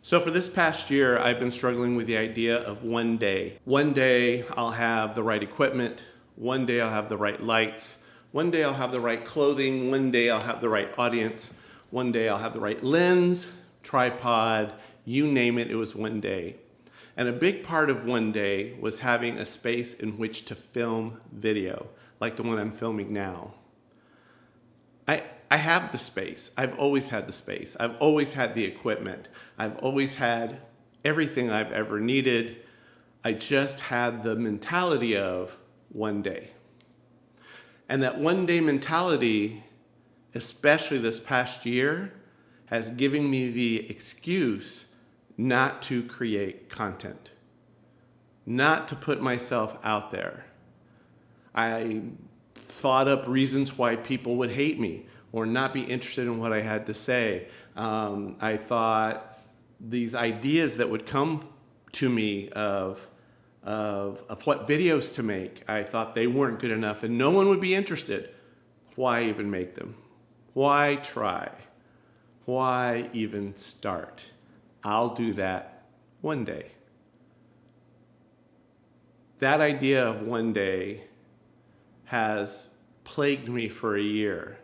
So for this past year, I've been struggling with the idea of one day. One day I'll have the right equipment. One day I'll have the right lights. One day I'll have the right clothing. One day I'll have the right audience. One day I'll have the right lens, tripod, you name it, it was one day. And a big part of one day was having a space in which to film video, like the one I'm filming now. I have the space. I've always had the space. I've always had the equipment. I've always had everything I've ever needed. I just had the mentality of one day. And that one day mentality, especially this past year, has given me the excuse not to create content, not to put myself out there. I thought up reasons why people would hate me or not be interested in what I had to say. I thought these ideas that would come to me of what videos to make, I thought they weren't good enough and no one would be interested. Why even make them? Why try? Why even start? I'll do that one day. That idea of one day has plagued me for a year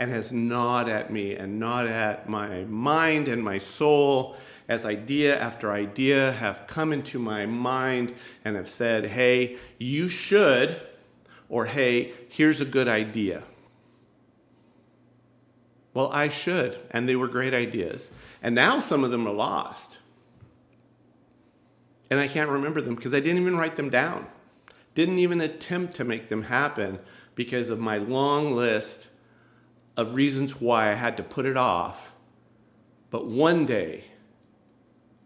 and has gnawed at me and gnawed at my mind and my soul as idea after idea have come into my mind and have said, hey, you should, or hey, here's a good idea. Well, I should, and they were great ideas. And now some of them are lost. And I can't remember them because I didn't even write them down. Didn't even attempt to make them happen because of my long list of reasons why I had to put it off. But one day,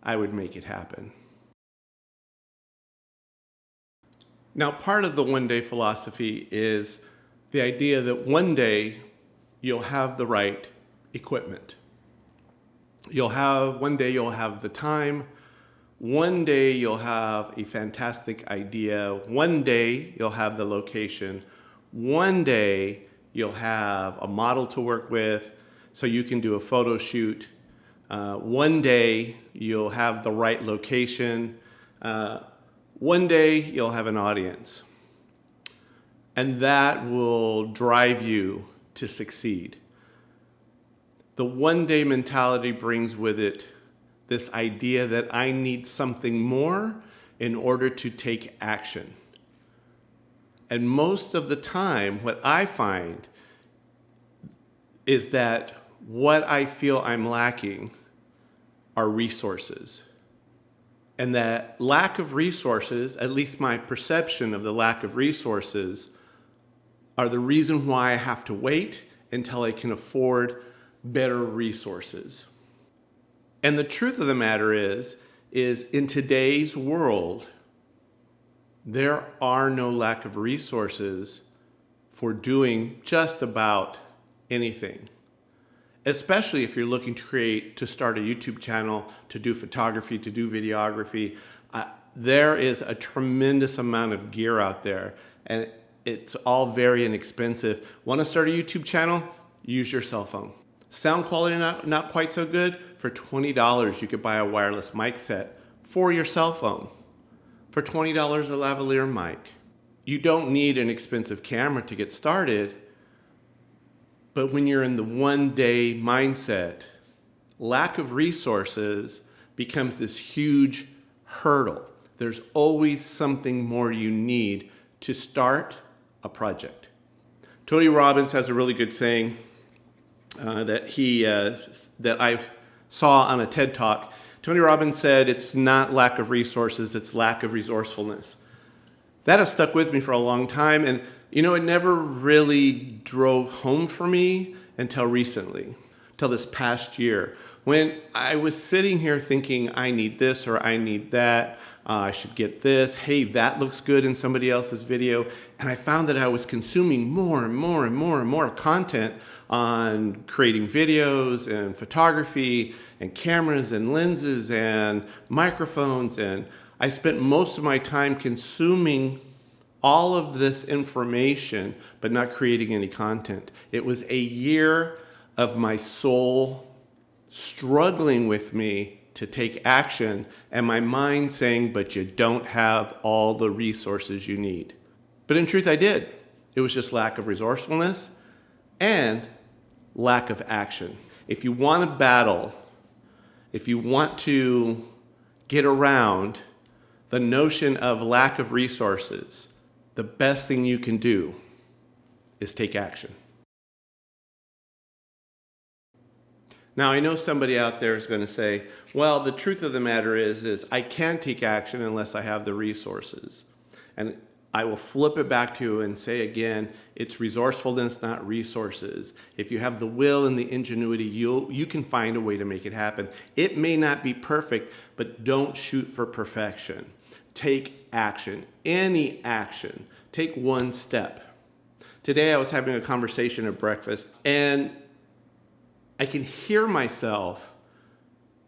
I would make it happen. Now, part of the one day philosophy is the idea that one day you'll have the right equipment. One day you'll have the time. One day you'll have a fantastic idea. One day you'll have the location. One day you'll have a model to work with so you can do a photo shoot. One day you'll have the right location. One day you'll have an audience. And that will drive you to succeed. The one day mentality brings with it this idea that I need something more in order to take action. And most of the time, what I find is that what I feel I'm lacking are resources. And that lack of resources, at least my perception of the lack of resources, are the reason why I have to wait until I can afford better resources. And the truth of the matter is in today's world, there are no lack of resources for doing just about anything. Especially if you're looking to start a YouTube channel, to do photography, to do videography. There is a tremendous amount of gear out there, and it's all very inexpensive. Want to start a YouTube channel? Use your cell phone. Sound quality not quite so good? For $20, you could buy a wireless mic set for your cell phone. For $20, a lavalier mic. You don't need an expensive camera to get started, but when you're in the one day mindset, lack of resources becomes this huge hurdle. There's always something more you need to start a project. Tony Robbins has a really good saying that I saw on a TED Talk. Tony Robbins said, it's not lack of resources, it's lack of resourcefulness. That has stuck with me for a long time, and it never really drove home for me until recently, till this past year, when I was sitting here thinking, I need this or I need that, I should get this, hey, that looks good in somebody else's video, and I found that I was consuming more and more and more and more content on creating videos and photography and cameras and lenses and microphones, and I spent most of my time consuming all of this information, but not creating any content. It was a year of my soul struggling with me to take action, and my mind saying, but you don't have all the resources you need. But in truth, I did. It was just lack of resourcefulness and lack of action. If you want to battle, if you want to get around the notion of lack of resources, the best thing you can do is take action. Now, I know somebody out there is going to say, well, the truth of the matter is I can't take action unless I have the resources. And I will flip it back to you and say again, it's resourcefulness, not resources. If you have the will and the ingenuity, you can find a way to make it happen. It may not be perfect, but don't shoot for perfection. Take action, any action. Take one step. Today I was having a conversation at breakfast, and I can hear myself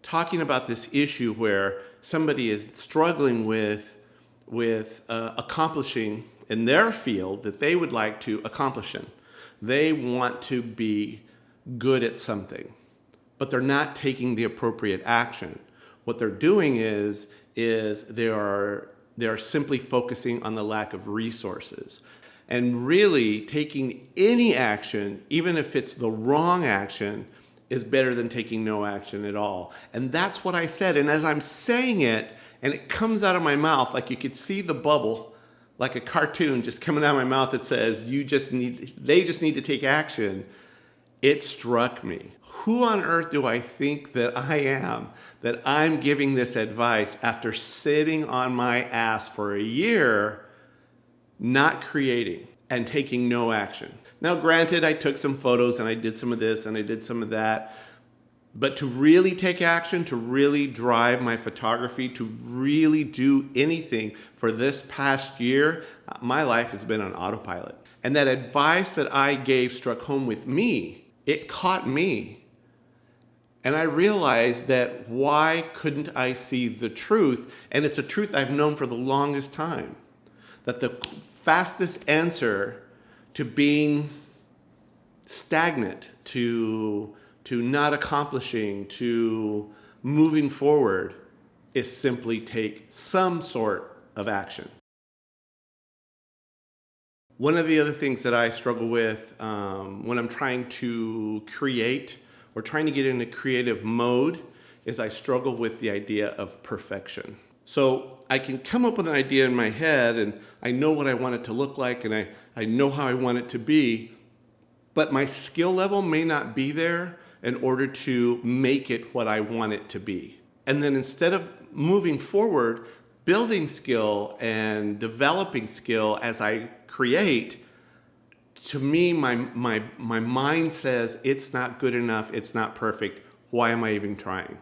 talking about this issue where somebody is struggling with accomplishing in their field that they would like to accomplish in. They want to be good at something, but they're not taking the appropriate action. What they're doing is they are simply focusing on the lack of resources. And really taking any action, even if it's the wrong action, is better than taking no action at all. And that's what I said. And as I'm saying it, and it comes out of my mouth, like you could see the bubble, like a cartoon just coming out of my mouth that says, they just need to take action. It struck me. Who on earth do I think that I am, that I'm giving this advice after sitting on my ass for a year, not creating and taking no action? Now, granted, I took some photos and I did some of this and I did some of that, but to really take action, to really drive my photography, to really do anything for this past year, my life has been on autopilot. And that advice that I gave struck home with me. It caught me. And I realized that why couldn't I see the truth? And it's a truth I've known for the longest time. That the fastest answer to being stagnant, to not accomplishing, to moving forward, is simply take some sort of action. One of the other things that I struggle with when I'm trying to create or trying to get into creative mode is I struggle with the idea of perfection. So I can come up with an idea in my head and I know what I want it to look like and I know how I want it to be, but my skill level may not be there in order to make it what I want it to be. And then instead of moving forward, building skill and developing skill as I create, to me, my mind says it's not good enough, it's not perfect. Why am I even trying?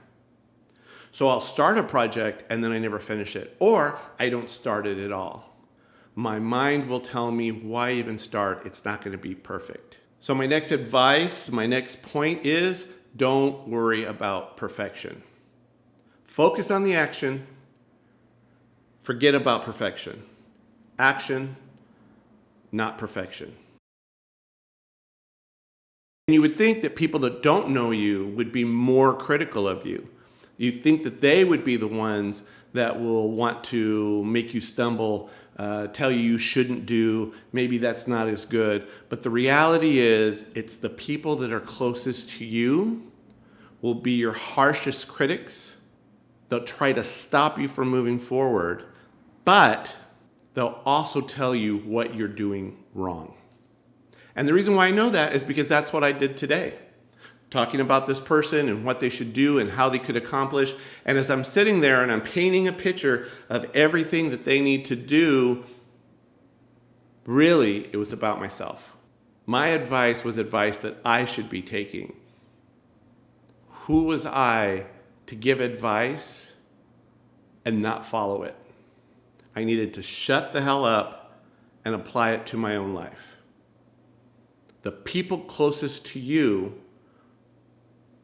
So I'll start a project and then I never finish it, or I don't start it at all. My mind will tell me, why even start? It's not going to be perfect. So my next advice, my next point is, don't worry about perfection. Focus on the action. Forget about perfection. Action, not perfection. And you would think that people that don't know you would be more critical of you. You think that they would be the ones that will want to make you stumble, tell you shouldn't do, maybe that's not as good. But the reality is, it's the people that are closest to you will be your harshest critics. They'll try to stop you from moving forward, but they'll also tell you what you're doing wrong. And the reason why I know that is because that's what I did today. Talking about this person and what they should do and how they could accomplish. And as I'm sitting there and I'm painting a picture of everything that they need to do, really, it was about myself. My advice was advice that I should be taking. Who was I to give advice and not follow it? I needed to shut the hell up and apply it to my own life. The people closest to you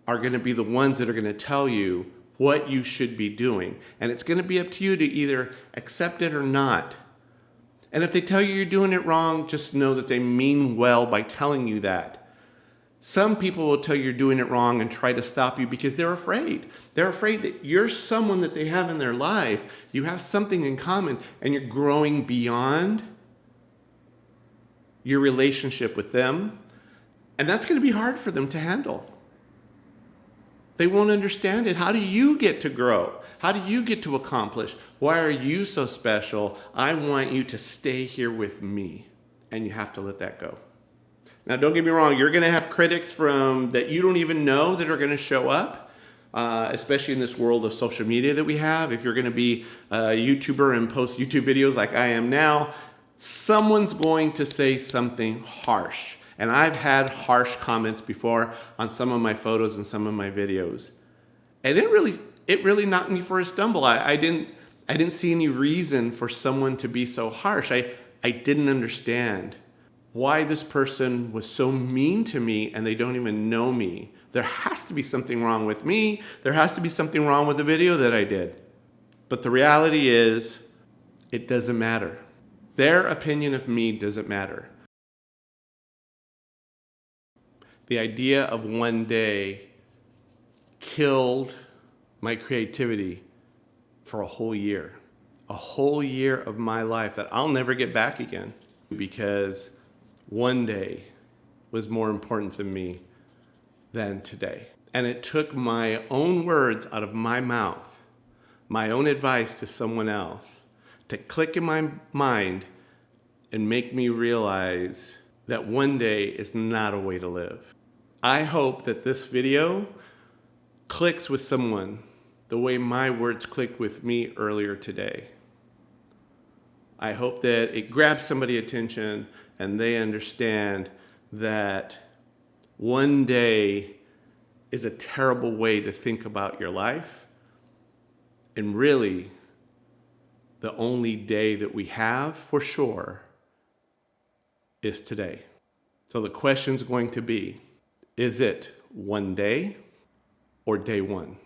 are going to be the ones that are going to tell you what you should be doing. And it's going to be up to you to either accept it or not. And if they tell you you're doing it wrong, just know that they mean well by telling you that. Some people will tell you you're doing it wrong and try to stop you because they're afraid. They're afraid that you're someone that they have in their life. You have something in common and you're growing beyond your relationship with them. And that's going to be hard for them to handle. They won't understand it. How do you get to grow? How do you get to accomplish? Why are you so special? I want you to stay here with me. And you have to let that go. Now, don't get me wrong. You're going to have critics from that you don't even know that are going to show up, especially in this world of social media that we have. If you're going to be a YouTuber and post YouTube videos like I am now, someone's going to say something harsh. And I've had harsh comments before on some of my photos and some of my videos. And it really knocked me for a stumble. I didn't see any reason for someone to be so harsh. I didn't understand why this person was so mean to me and they don't even know me. There has to be something wrong with me. There has to be something wrong with the video that I did. But the reality is, it doesn't matter. Their opinion of me doesn't matter. The idea of one day killed my creativity for a whole year of my life that I'll never get back again, because one day was more important to me than today. And it took my own words out of my mouth, my own advice to someone else, to click in my mind and make me realize that one day is not a way to live. I hope that this video clicks with someone the way my words clicked with me earlier today. I hope that it grabs somebody's attention and they understand that one day is a terrible way to think about your life. And really, the only day that we have for sure is today. So the question's going to be, is it one day or day one?